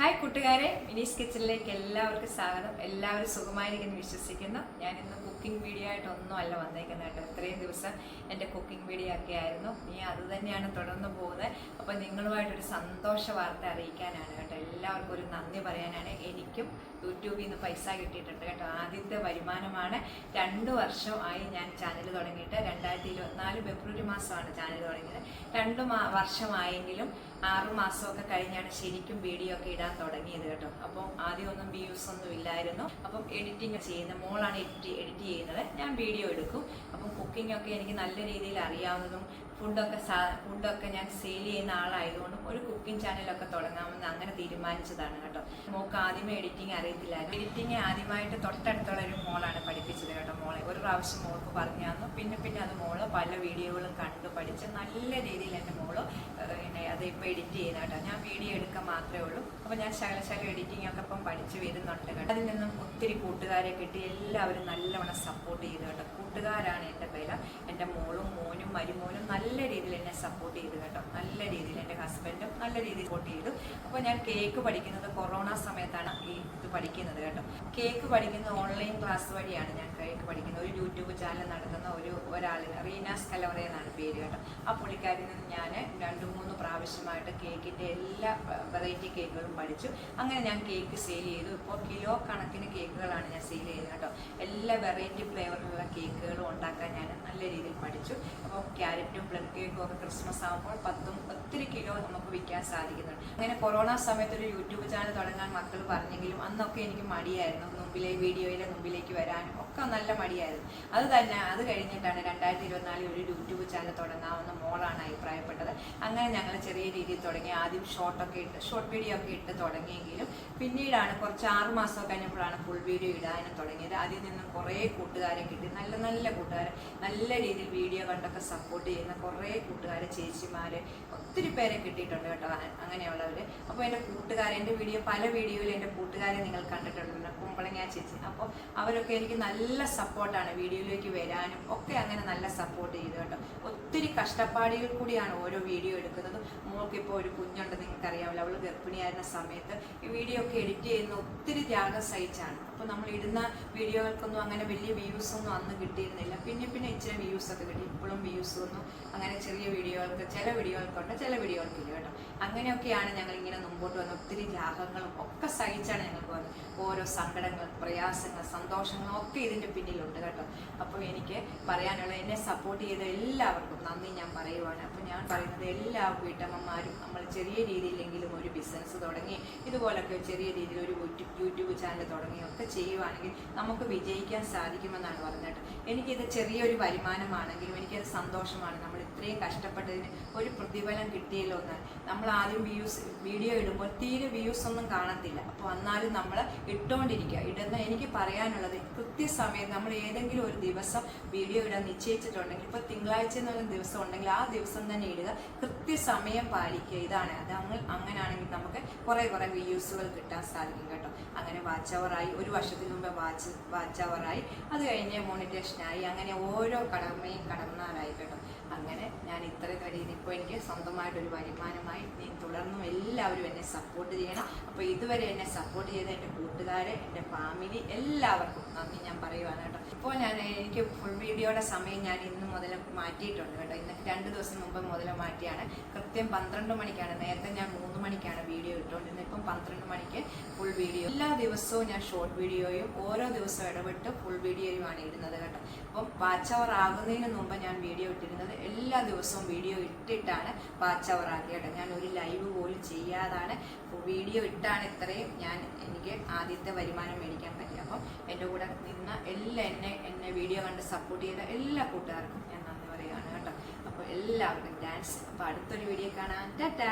Hi കൂട്ടുകാരെ, മിനീസ് കിച്ചണിലേക്ക് എല്ലാവർക്കും സ്വാഗതം. എല്ലാവരും സുഖമായിരിക്കുന്നു വിശ്വസിക്കുന്നു. ഞാൻ ഇന്ന് കുക്കിംഗ് വീഡിയോ ആയിട്ടൊന്നും അല്ല വന്നേക്കുന്നത് കേട്ടോ. ഇത്രയും ദിവസം എൻ്റെ കുക്കിംഗ് വീഡിയോ ഒക്കെ ആയിരുന്നു. ഇനി അത് തന്നെയാണ് തുടർന്ന് പോകുന്നത്. അപ്പോൾ നിങ്ങളുമായിട്ടൊരു സന്തോഷ വാർത്ത അറിയിക്കാനാണ് കേട്ടോ. എല്ലാവർക്കും ഒരു നന്ദി പറയാനാണ്. എനിക്കും യൂട്യൂബിൽ നിന്ന് പൈസ കിട്ടിയിട്ടുണ്ട് കേട്ടോ. ആദ്യത്തെ വരുമാനമാണ്. 2 വർഷമായി ഞാൻ ചാനൽ തുടങ്ങിയിട്ട്. 2024 ഫെബ്രുവരി മാസമാണ് ചാനൽ തുടങ്ങിയത്. 2 വർഷമായെങ്കിലും 6 മാസമൊക്കെ കഴിഞ്ഞാണ് ശരിക്കും വീഡിയോ ഒക്കെ ഇടാൻ തുടങ്ങിയത് കേട്ടോ. അപ്പം ആദ്യമൊന്നും വ്യൂസ് ഒന്നും ഇല്ലായിരുന്നു. അപ്പം എഡിറ്റിംഗ് ചെയ്യുന്ന മോളാണ് എഡിറ്റ് ചെയ്യുന്നത്. ഞാൻ വീഡിയോ എടുക്കും. അപ്പം കുക്കിംഗ് ഒക്കെ എനിക്ക് നല്ല രീതിയിൽ അറിയാവുന്നതും ഫുഡൊക്കെ ഞാൻ സെയിൽ ചെയ്യുന്ന ആളായതുകൊണ്ടും ഒരു കുക്കിംഗ് ചാനലൊക്കെ തുടങ്ങാമെന്ന് അങ്ങനെ തീരുമാനിച്ചതാണ് കേട്ടോ. മോൾക്ക് ആദ്യമേ എഡിറ്റിംഗ് അറിയത്തില്ലായിരുന്നു. എഡിറ്റിംഗ് ആദ്യമായിട്ട് തൊട്ടടുത്തുള്ള ഒരു മോളാണ് പഠിപ്പിച്ചത് കേട്ടോ. മോളെ ഒരു പ്രാവശ്യം മോൾക്ക് പറഞ്ഞു തന്നു. പിന്നെ അത് മോള് പല വീഡിയോകളും കണ്ടു പഠിച്ച് നല്ല രീതിയിൽ എൻ്റെ മോള് അത് ഇപ്പോൾ എഡിറ്റ് ചെയ്യുന്ന കേട്ടോ. ഞാൻ വീഡിയോ എടുക്കാൻ മാത്രമേ ഉള്ളൂ. അപ്പോൾ ഞാൻ ശകലം എഡിറ്റിംഗ് ഒക്കെ ഇപ്പം പഠിച്ച് വരുന്നുണ്ട് കേട്ടോ. അതിൽ നിന്നും ഒത്തിരി കൂട്ടുകാരെ കിട്ടി. എല്ലാവരും നല്ലവണ്ണം സപ്പോർട്ട് ചെയ്തു കേട്ടോ. കൂട്ടുകാരാണ് എൻ്റെ പേര്. എൻ്റെ മോളും മോനും മരുമോനും നല്ല രീതിയിൽ എന്നെ സപ്പോർട്ട് ചെയ്തു കേട്ടോ. നല്ല രീതിയിൽ എൻ്റെ ഹസ്ബൻഡും നല്ല രീതിയിൽ സപ്പോർട്ട് ചെയ്തു. അപ്പോൾ ഞാൻ കേക്ക് പഠിക്കുന്നത് കൊറോണ സമയത്താണ് ഇത് പഠിക്കുന്നത് കേട്ടോ. കേക്ക് പഠിക്കുന്നത് ഓൺലൈൻ ക്ലാസ് വഴിയാണ് ഞാൻ കേക്ക് പഠിക്കുന്നത്. ഒരു യൂട്യൂബ് ചാനൽ നടത്തുന്ന ഒരാളിന് റീനാസ് കലവറ എന്നാണ് പേര് കേട്ടോ. ആ പുള്ളിക്കാരിൽ നിന്ന് ഞാൻ 2-3 പ്രാവശ്യമായിട്ട് കേക്കിൻ്റെ എല്ലാ വെറൈറ്റി കേക്കുകളും പഠിച്ചു. അങ്ങനെ ഞാൻ കേക്ക് സെയിൽ ചെയ്തു. ഇപ്പോൾ കിലോ കണക്കിന് കേക്കുകളാണ് ഞാൻ സെയിൽ ചെയ്തത് കേട്ടോ. എല്ലാ വെറൈറ്റി ഫ്ലേവറിലുള്ള കേക്കുകളും ഉണ്ടാക്കാൻ ഞാൻ നല്ല രീതിയിൽ പഠിച്ചു. അപ്പോൾ ക്യാരറ്റും പ്ലം കേക്കും ഒക്കെ ക്രിസ്മസ് ആകുമ്പോൾ ഒത്തിരി കിലോ നമുക്ക് വിൽക്കാൻ സാധിക്കുന്നുണ്ട്. അങ്ങനെ കൊറോണ സമയത്ത് ഒരു യൂട്യൂബ് ചാനൽ തുടങ്ങാൻ മക്കൾ പറഞ്ഞെങ്കിലും അന്നൊക്കെ എനിക്ക് മടിയായിരുന്നു. വീഡിയോയിലെ മുമ്പിലേക്ക് വരാനും ഒക്കെ നല്ല മടിയായിരുന്നു. അത് കഴിഞ്ഞിട്ടാണ് 2024 ഒരു യൂട്യൂബ് ചാനൽ തുടങ്ങാമെന്ന് മോളാണ് അഭിപ്രായപ്പെട്ടത്. അങ്ങനെ ഞങ്ങൾ ചെറിയ രീതിയിൽ തുടങ്ങി. ആദ്യം ഷോർട്ട് വീഡിയോ ഒക്കെ ഇട്ട് തുടങ്ങിയെങ്കിലും പിന്നീടാണ് കുറച്ച് 6 മാസം കഴിഞ്ഞപ്പോഴാണ് ഫുൾ വീഡിയോ ഇടാനും തുടങ്ങിയത്. അതിൽ നിന്നും കുറേ കൂട്ടുകാരെ കിട്ടി. നല്ല കൂട്ടുകാരെ, നല്ല രീതിയിൽ വീഡിയോ കണ്ടൊക്കെ സപ്പോർട്ട് ചെയ്യുന്ന കുറേ കൂട്ടുകാരെ, ചേച്ചിമാർ, ഒത്തിരി പേരെ കിട്ടിയിട്ടുണ്ട് കേട്ടോ. അങ്ങനെയുള്ളവർ. അപ്പോൾ എൻ്റെ പല വീഡിയോയിൽ എൻ്റെ കൂട്ടുകാരെ നിങ്ങൾ കണ്ടിട്ടുണ്ടല്ലോ, കുമ്പളങ്ങ ചേച്ചി. അപ്പോൾ അവരൊക്കെ എനിക്ക് നല്ല സപ്പോർട്ടാണ് വീഡിയോയിലേക്ക് വരാനും ഒക്കെ. അങ്ങനെ നല്ല സപ്പോർട്ട് ചെയ്തു കേട്ടോ. ഒത്തിരി കഷ്ടപ്പാടുകൾ കൂടിയാണ് ഓരോ വീഡിയോ എടുക്കുന്നത്. മോൾക്കിപ്പോൾ ഒരു കുഞ്ഞുണ്ട്, നിങ്ങൾക്കറിയാമല്ലോ. അവൾ ഗർഭിണിയായിരുന്ന സമയത്ത് ഈ വീഡിയോ ഒക്കെ എഡിറ്റ് ചെയ്യുന്ന ഒത്തിരി ത്യാഗം സഹിച്ചാണ്. അപ്പോൾ നമ്മൾ ഇടുന്ന വീഡിയോകൾക്കൊന്നും അങ്ങനെ വലിയ വ്യൂസൊന്നും അന്ന് കിട്ടിയിരുന്നില്ല. പിന്നെ ഇച്ചിരി വ്യൂസൊക്കെ കിട്ടി. ഇപ്പോഴും വ്യൂസൊന്നും അങ്ങനെ ചെറിയ വീഡിയോകൾക്ക്, ചില വീഡിയോകൾക്കുണ്ട്, ചില വീഡിയോകൾക്കില്ല കേട്ടോ. അങ്ങനെയൊക്കെയാണ് ഞങ്ങളിങ്ങനെ മുമ്പോട്ട് വന്നത്. ഒത്തിരി ത്യാഗങ്ങളും ഒക്കെ സഹിച്ചാണ് ഞങ്ങൾക്ക് വന്നത്. ഓരോ സങ്കടങ്ങൾ, പ്രയാസങ്ങൾ, സന്തോഷങ്ങളും ഒക്കെ ഇതിൻ്റെ പിന്നിലുണ്ട് കേട്ടോ. അപ്പോൾ എനിക്ക് പറയാനുള്ള, എന്നെ സപ്പോർട്ട് ചെയ്ത എല്ലാവർക്കും നന്ദി ഞാൻ പറയുവാണ്. അപ്പോൾ ഞാൻ പറയുന്നത് എല്ലാ വീട്ടമ്മമാരും നമ്മൾ ചെറിയ രീതിയിലെങ്കിലും ഒരു ബിസിനസ് തുടങ്ങി, ഇതുപോലൊക്കെ ചെറിയ രീതിയിൽ ഒരു യൂട്യൂബ് ചാനൽ തുടങ്ങിയൊക്കെ ചെയ്യുവാണെങ്കിൽ നമുക്ക് വിജയിക്കാൻ സാധിക്കുമെന്നാണ് പറഞ്ഞത്. എനിക്കിത് ചെറിയൊരു വരുമാനമാണെങ്കിലും എനിക്കത് സന്തോഷമാണ്. നമ്മൾ ഇത്രയും കഷ്ടപ്പെട്ടതിന് ഒരു പ്രതിഫലം കിട്ടിയല്ലോ എന്ന്. നമ്മൾ ആദ്യം വീഡിയോ ഇടുമ്പോൾ തീരെ വ്യൂസ് ഒന്നും കാണത്തില്ല. അപ്പോൾ എന്നാലും നമ്മൾ ഇടുന്ന എനിക്ക് പറയാനുള്ളത്, കൃത്യസമയം നമ്മൾ ഏതെങ്കിലും ഒരു ദിവസം വീഡിയോ ഇടാൻ നിശ്ചയിച്ചിട്ടുണ്ടെങ്കിൽ, ഇപ്പോൾ തിങ്കളാഴ്ച എന്നൊരു ദിവസം ഉണ്ടെങ്കിൽ ആ ദിവസം തന്നെ ഇടുക. കൃത്യസമയം പാലിക്കുക. ഇതാണ് അത്. അങ്ങനെയാണെങ്കിൽ നമുക്ക് കുറേ വ്യൂസുകൾ കിട്ടാൻ സാധിക്കും കേട്ടോ. അങ്ങനെ വാച്ച് അവറായി. 1 വർഷത്തിന് മുമ്പ് വാച്ച് അവറായി. അത് കഴിഞ്ഞ് മോണിറ്റേഷനായി. അങ്ങനെ ഓരോ കടമയും കടന്നാലായി കേട്ടോ. അങ്ങനെ ഞാൻ ഇത്രയും കഴിയുന്ന ഇപ്പോൾ എനിക്ക് സ്വന്തമായിട്ടൊരു വരുമാനമായി. തുടർന്നും എല്ലാവരും എന്നെ സപ്പോർട്ട് ചെയ്യണം. അപ്പോൾ ഇതുവരെ എന്നെ സപ്പോർട്ട് ചെയ്ത എൻ്റെ കൂട്ടുകാരെ, എൻ്റെ ഫാമിലി, എല്ലാവർക്കും നന്ദി ഞാൻ പറയുവാണ് കേട്ടോ. ഇപ്പോൾ എനിക്ക് ഫുൾ വീഡിയോയുടെ സമയം ഞാൻ ഇന്ന് മുതൽ മാറ്റിയിട്ടുണ്ട് കേട്ടോ. ഇന്ന് 2 ദിവസം മുമ്പ് മുതൽ മാറ്റിയാണ്. കൃത്യം 12 മണിക്കാണ്. നേരത്തെ ഞാൻ 3 മണിക്കാണ് വീഡിയോ ഇട്ടുകൊണ്ടിരുന്നത്. ഇപ്പം 12 മണിക്ക് ഫുൾ വീഡിയോ. എല്ലാ ദിവസവും ഞാൻ ഷോർട്ട് വീഡിയോയും ഓരോ ദിവസവും ഇടപെട്ട് ഫുൾ വീഡിയോയുമാണ് ഇടുന്നത് കേട്ടോ. അപ്പം വാച്ച് അവർ ആകുന്നതിന് മുമ്പ് ഞാൻ വീഡിയോ ഇട്ടിരുന്നത്. എല്ലാ ദിവസവും വീഡിയോ ഇട്ടിട്ടാണ് വാച്ച് അവർ ആക്കിയത്. ഞാൻ ഒരു ലൈവ് പോലും ചെയ്യാതാണ്, വീഡിയോ ഇട്ടാണ് ഇത്രയും എനിക്ക് ആദ്യത്തെ വരുമാനം മേടിക്കാൻ പറ്റി. അപ്പം എൻ്റെ കൂടെ നിന്ന എന്നെ വീഡിയോ കണ്ട് സപ്പോർട്ട് ചെയ്ത എല്ലാ കൂട്ടുകാർക്കും ഞാൻ നന്ദി പറയുകയാണ് കേട്ടോ. അപ്പോൾ എല്ലാവർക്കും താങ്ക്സ്. അപ്പോൾ അടുത്തൊരു വീഡിയോ കാണാം. ടാറ്റാ.